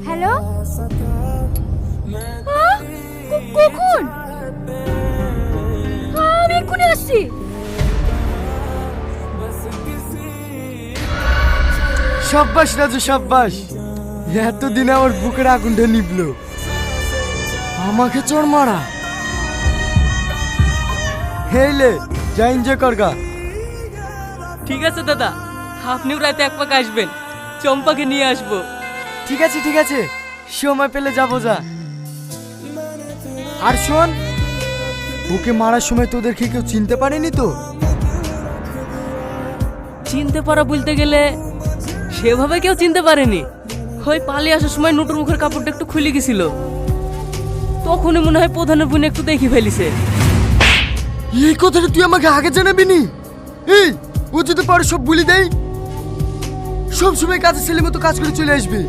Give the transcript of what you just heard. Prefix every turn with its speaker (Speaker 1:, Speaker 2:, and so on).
Speaker 1: Hello, কখন? আমি এক্ষুনি আসছি।
Speaker 2: সাব্বাস রাজু সাব্বাস, এতদিনে আমার বুকের আগুনটা নিবলো। আমাকে চোর মারা হেলে যা এনজয় করগা।
Speaker 3: ঠিক আছে দাদা, আপনিও রাতে এক পাক আসবেন, চম্পাকে নিয়ে আসবো।
Speaker 2: ঠিক আছে ঠিক আছে, সময় পেলে যাবো যা। আর শোন, ওকে মারার সময় তোদেরকে কেউ চিনতে পারেনি তো?
Speaker 3: চিনতে পারা বলতে গেলে সেভাবে কেউ চিনতে পারেনি। ওই পালিয়ে আসার সময় নুটুর মুখের কাপড়টা একটু খুলে গেছিল, তখনই মনে হয় প্রধানের বোন একটু দেখে ফেলিছে।
Speaker 2: এই কথাটা তুই আমাকে আগে জানাবি নি? এই, ও যদি পারো সব বলে দেয়, সব সময় কাজের ছেলের মতো কাজ করে চলে আসবে।